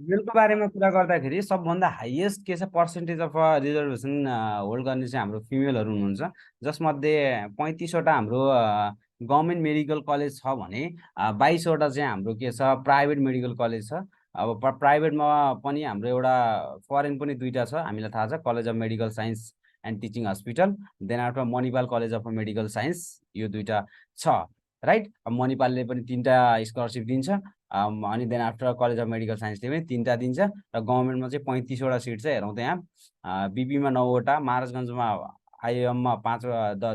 फिमेलको बारेमा कुरा गर्दाखेरि सबभन्दा हाइएस्ट के छ पर्सेन्टेज अफ रिजर्भेसन होल्ड गर्ने चाहिँ हाम्रो फिमेलहरू हुनुहुन्छ, जसमध्ये 35वटा हाम्रो गभर्मेन्ट मेडिकल कलेज छ भने 22वटा चाहिँ हाम्रो के छ प्राइभेट मेडिकल कलेज छ। अब प्राइभेटमा पनि हाम्रो एउटा फरेन पनि दुईवटा छ, हामीलाई थाहा छ, college of medical science and teaching hospital, then after Manipal college of medical science, यो दुईवटा छ राइट। अब मणिपालले पनि 3टा स्कलरसिप दिन्छ, अनि then after college of medical साइन्सले पनि 3टा दिन्छ, र गभर्मेन्टमा चाहिँ 35वटा सिट छ। हेरौँ त यहाँ बिपीमा 9वटा, महाराजगञ्जमा आइएममा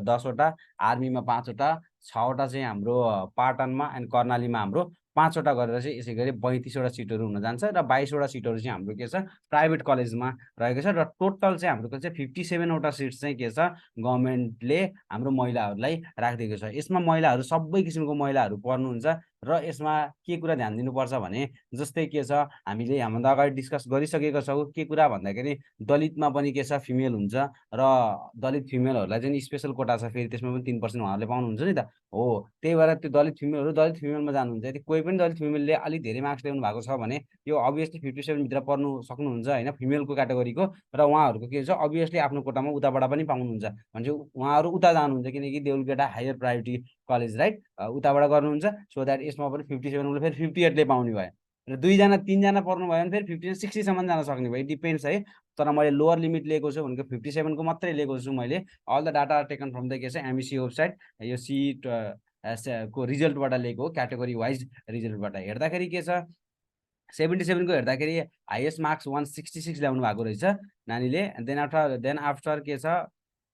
10वटा, आर्मीमा 5वटा, 6वटा चाहिँ हाम्रो पाटनमा एन्ड कर्णालीमा हाम्रो 5वटा गरेर चाहिँ यसै गरी 32वटा सिटहरू हुन जान्छ, र 22वटा सिटहरू चाहिँ हाम्रो के छ प्राइभेट कलेजमा रहेको छ, र टोटल चाहिँ हाम्रो चाहिँ 57वटा सिट्स चाहिँ के छ गभर्मेन्टले हाम्रो महिलाहरूलाई राखिदिएको छ। यसमा महिलाहरू सबै किसिमको महिलाहरू पर्नुहुन्छ, र यसमा के कुरा ध्यान दिनुपर्छ भने जस्तै के छ हामीले हामीभन्दा अगाडि डिस्कस गरिसकेका छौँ, के कुरा भन्दाखेरि दलितमा पनि के छ फिमेल हुन्छ, र दलित फिमेलहरूलाई चाहिँ स्पेसल कोटा छ, फेरि त्यसमा पनि 3% उहाँहरूले पाउनुहुन्छ नि त। हो, त्यही भएर त्यो दलित फिमेलहरू दलित फिमेलमा जानुहुन्छ। यदि कोही पनि दलित फिमेलले अलिक धेरै मार्क्स ल्याउनु भएको छ भने यो अभियसली 57 भित्र पर्नु सक्नुहुन्छ होइन, फिमेलको क्याटेगोरीको, र उहाँहरूको के छ अभियसली आफ्नो कोटामा उताबाट पनि पाउनुहुन्छ भने उहाँहरू उता जानुहुन्छ, किनकि they will get a higher priority college right, उताबाट गर्नुहुन्छ। सो द्याट यसमा पनि 57 फेरि 58ले पाउने भयो, र 2जना 3जना पर्नु भयो भने फेरि 50 60सम्म जान सक्ने भयो, डिपेन्ड्स है। तर मैले लोवर लिमिट लिएको छु भनेको 57को मात्रै लिएको छु मैले। All the data taken from the के छ एमइसी वेबसाइट, यो सीट को रिजल्टबाट लिएको हो, क्याटेगोरी वाइज रिजल्टबाट हेर्दाखेरि के छ 77को हेर्दाखेरि हाइएस्ट मार्क्स 166 ल्याउनु भएको रहेछ नानीले। देन आफ्टर के छ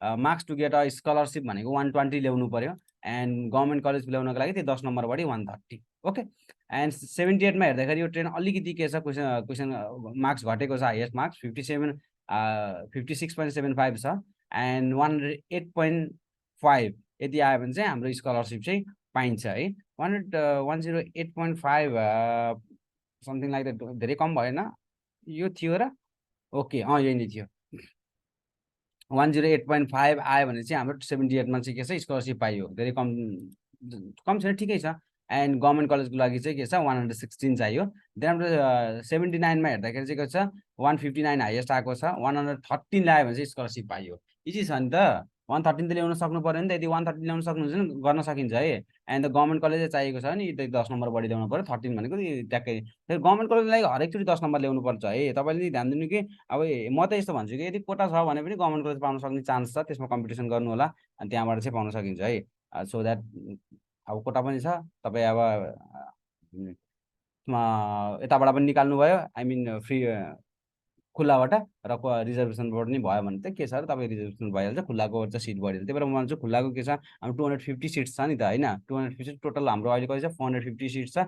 marks to get a scholarship भनेको 120 ल्याउनु पर्यो, एन्ड गभर्मेन्ट कलेज ल्याउनको लागि त्यो 10 नम्बर बढी 130। ओके, एन्ड 78मा हेर्दाखेरि यो ट्रेन अलिकति के छ क्वेसन मार्क्स घटेको छ, हाइएस्ट मार्क्स 56.75 छ, एन्ड 108.5 यति आयो भने चाहिँ हाम्रो स्कलरसिप चाहिँ पाइन्छ है। 108.5 समथिङ लाइक द्याट, धेरै कम भएन यो थियो र? ओके, यही नै थियो। 108.5 आयो भने चाहिँ हाम्रो 78मा चाहिँ के छ स्कलरसिप पाइयो, धेरै कम छैन, ठिकै छ। एन्ड गभर्मेन्ट कलेजको लागि चाहिँ के छ 116 चाहियो। देन 79मा हेर्दाखेरि चाहिँ के छ 159 हाइएस्ट आएको छ, 113 ल्यायो भने चाहिँ स्कलरसिप पाइयो। इजी छ नि त, 113 त ल्याउन सक्नु पर्यो नि त। यदि 113 ल्याउन सक्नुहुन्छ भने गर्न सकिन्छ है। एन्ड गभर्मेन्ट कलेजै चाहिएको छ भने 10 नम्बर बढी ल्याउनु पर्यो, 13 भनेको ट्याक्कै। फेरि गभर्मेन्ट कलेजको लागि हरेकचोटि 10 नम्बर ल्याउनु पर्छ है, तपाईँले ध्यान दिनु कि अब म त यस्तो भन्छु कि यदि कोटा छ भने पनि गभर्मेन्ट कलेज पाउन सक्ने चान्स छ, त्यसमा कम्पिटिसन गर्नु होला, अनि त्यहाँबाट चाहिँ पाउन सकिन्छ है। सो द्याट अब कोटा पनि छ, तपाईँ अब यताबाट पनि निकाल्नु भयो, आई मिन फ्री खुल्लाबाट, र रिजर्भेसनबाट नि भयो भने त के छ र तपाईँ रिजर्भेसन भइहाल्छ, खुल्लाको चाहिँ सिट बढिहाल्छ। त्यही भएर म भन्छु खुल्लाको के छ हाम्रो 250 सिट्स छ नि त होइन, 250 टोटल हाम्रो अहिले कति छ 450 सिट्स छ,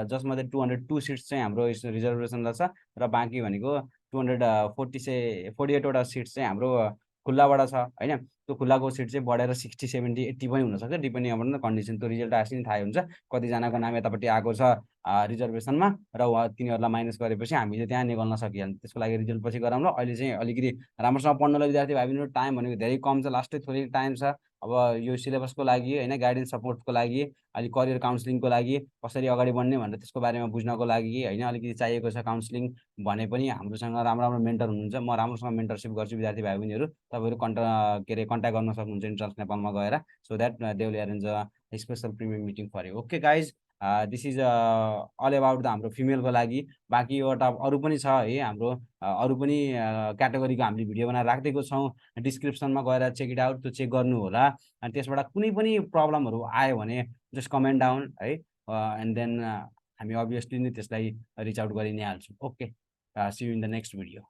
जसमध्ये 202 सिट्स चाहिँ हाम्रो रिजर्भेसनलाई छ, र बाँकी भनेको 48वटा सिट्स चाहिँ हाम्रो खुल्लाबाट छ होइन। त्यो खुल्लाको सिट चाहिँ बढेर 60 70 80 पनि हुनसक्छ, डिपेन्डिङ अपन द कन्डिसन। त्यो रिजल्ट आएपछि नि थाहै हुन्छ कतिजनाको नाम यतापट्टि आएको छ रिजर्भेसनमा, र तिनीहरूलाई माइनस गरेपछि हामीले त्यहाँ निकाल्न सकिहाल्छ। त्यसको लागि रिजल्ट पछि गराउँला। अहिले चाहिँ अलिकति राम्रोसँग पढ्नलाई विद्यार्थी भाइ बहिनीहरू टाइम भनेको धेरै कम छ, लास्टै थोरै टाइम छ। अब यो सिलेबसको लागि होइन, गाइडेन्स सपोर्टको लागि, अलिक करियर काउन्सिलिङको लागि, कसरी अगाडि बढ्ने भनेर त्यसको बारेमा बुझ्नको लागि होइन अलिकति चाहिएको छ काउन्सिलिङ भने पनि हाम्रोसँग राम्रो राम्रो मेन्टर हुनुहुन्छ। म राम्रोसँग मेन्टरसिप गर्छु विद्यार्थी भाइ बहिनीहरू, तपाईँहरू कन्ट्याक्ट गर्न सक्नुहुन्छ इन्ट्रान्स नेपालमा गएर, so that they will arrange a special premium meeting for you. Okay guys, this is all about the हाम्रो फिमेलको लागि। बाँकी एउटा अरू पनि छ है हाम्रो, अरू पनि क्याटेगोरीको हामीले भिडियो बनाएर राखिदिएको छौँ, डिस्क्रिप्सनमा गएर चेक इट आउट, त्यो चेक गर्नु होला। अनि त्यसबाट कुनै पनि प्रब्लमहरू आयो भने जस्ट कमेन्ट डाउन है, एन्ड देन हामी अभियसली नै त्यसलाई रिच आउट गरि नै हाल्छौँ। Okay, see you in the next video.